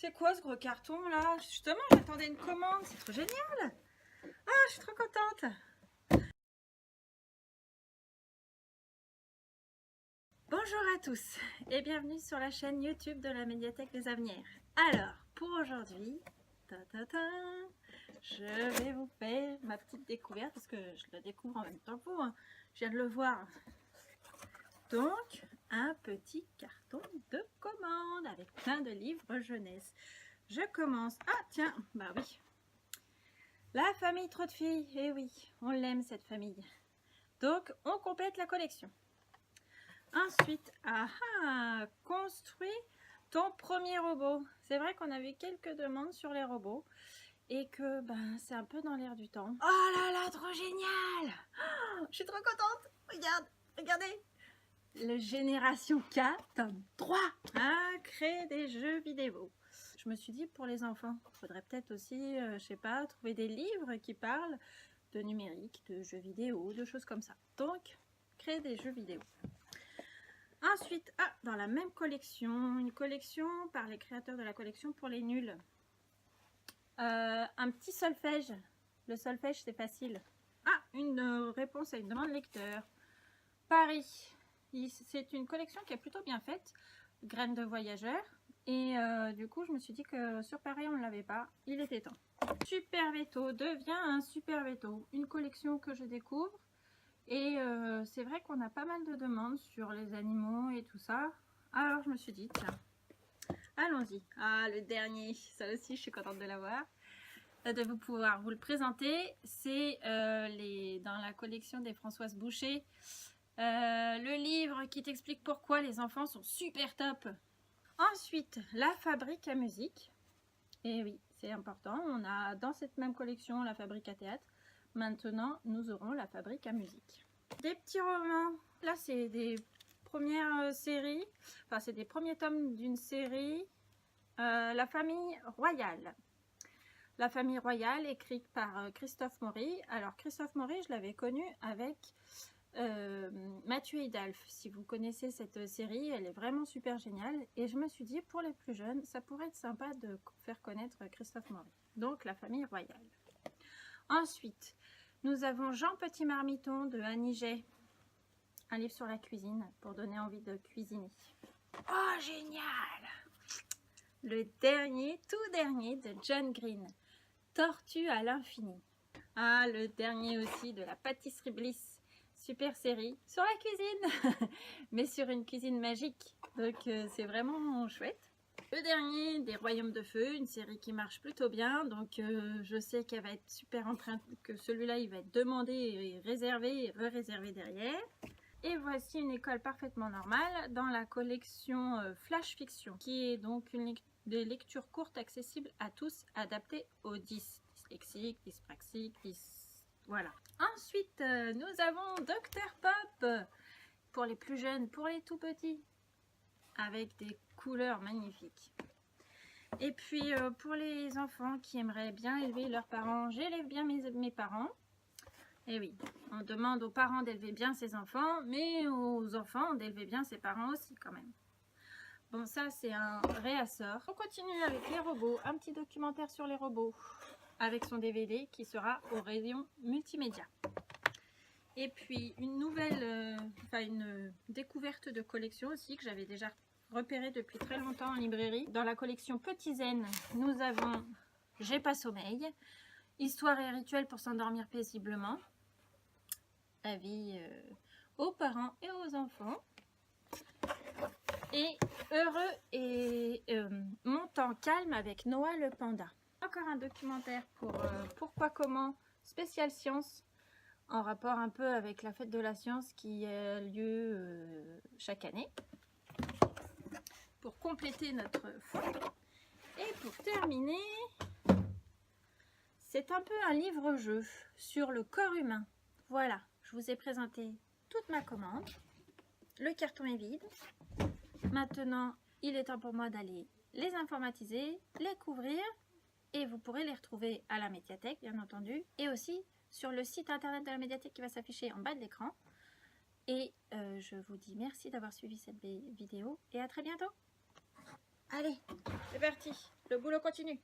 C'est quoi ce gros carton là? Justement, j'attendais une commande, c'est trop génial! Ah, je suis trop contente! Bonjour à tous et bienvenue sur la chaîne YouTube de la médiathèque des Avenirs. Alors, pour aujourd'hui, je vais vous faire ma petite découverte parce que je la découvre en même temps que vous, hein. Je viens de le voir. Donc, un petit carton de commande avec plein de livres jeunesse. Je commence. Ah tiens, bah oui. La famille Trop de filles. Eh oui, on l'aime cette famille. Donc, on complète la collection. Ensuite, construis ton premier robot. C'est vrai qu'on avait quelques demandes sur les robots et que c'est un peu dans l'air du temps. Oh là là, trop génial! Oh, je suis trop contente. Regarde, regardez. Le Génération K, tome 3. Créer des jeux vidéo. Je me suis dit pour les enfants, il faudrait peut-être aussi, je sais pas, trouver des livres qui parlent de numérique, de jeux vidéo, de choses comme ça. Donc, créer des jeux vidéo. Ensuite, dans la même collection, une collection par les créateurs de la collection pour les nuls. Un petit solfège. Le solfège, c'est facile. Une réponse à une demande lecteur. Paris. C'est une collection qui est plutôt bien faite. Graines de voyageurs. Et du coup, je me suis dit que sur Paris, on ne l'avait pas. Il était temps. Super Veto devient un Super Veto. Une collection que je découvre. Et c'est vrai qu'on a pas mal de demandes sur les animaux et tout ça. Alors je me suis dit, tiens, allons-y. Ah, le dernier, ça aussi je suis contente de l'avoir. De vous pouvoir vous le présenter. C'est dans la collection des Françoise Boucher. Le livre qui t'explique pourquoi les enfants sont super top. Ensuite, la fabrique à musique. Et oui, c'est important. On a dans cette même collection la fabrique à théâtre. Maintenant, nous aurons la fabrique à musique. Des petits romans. Là, c'est des premières séries. Enfin, c'est des premiers tomes d'une série. La famille royale. La famille royale, écrite par Christophe Maury. Alors, Christophe Maury, je l'avais connu avec Mathieu Hidalph. Si vous connaissez cette série, elle est vraiment super géniale. Et je me suis dit, pour les plus jeunes, ça pourrait être sympa de faire connaître Christophe Maury. Donc, la famille royale. Ensuite, nous avons Jean Petit Marmiton de Annie Jay, un livre sur la cuisine pour donner envie de cuisiner. Oh, génial! Le dernier, tout dernier de John Green, Tortue à l'infini. Le dernier aussi de la pâtisserie Bliss, super série sur la cuisine, mais sur une cuisine magique. Donc, c'est vraiment chouette. Le dernier des Royaumes de Feu, une série qui marche plutôt bien, donc je sais qu'elle va être super que celui-là il va être demandé et réservé et re-réservé derrière. Et voici une école parfaitement normale dans la collection Flash Fiction, qui est donc des lectures courtes accessibles à tous, adaptées aux dyslexiques, dyspraxiques, voilà. Ensuite, nous avons Dr Pop pour les plus jeunes, pour les tout petits, avec des couleurs magnifiques. Et puis pour les enfants qui aimeraient bien élever leurs parents, j'élève bien mes parents. Et oui, on demande aux parents d'élever bien ses enfants, mais aux enfants d'élever bien ses parents aussi quand même. Bon, ça c'est un réassort. On continue avec les robots, un petit documentaire sur les robots avec son DVD qui sera au rayon multimédia. Et puis une nouvelle, une découverte de collection aussi que j'avais déjà repéré depuis très longtemps en librairie. Dans la collection Petit Zen, nous avons J'ai pas sommeil, histoire et rituel pour s'endormir paisiblement, avis aux parents et aux enfants, et heureux et mon temps calme avec Noah le panda. Encore un documentaire pour pourquoi comment spécial science, en rapport un peu avec la fête de la science qui a lieu chaque année, pour compléter notre fond. Et pour terminer, c'est un peu un livre-jeu sur le corps humain. Voilà, je vous ai présenté toute ma commande. Le carton est vide. Maintenant, il est temps pour moi d'aller les informatiser, les couvrir, et vous pourrez les retrouver à la médiathèque, bien entendu, et aussi sur le site internet de la médiathèque qui va s'afficher en bas de l'écran. Et je vous dis merci d'avoir suivi cette vidéo et à très bientôt. Allez, c'est parti. Le boulot continue.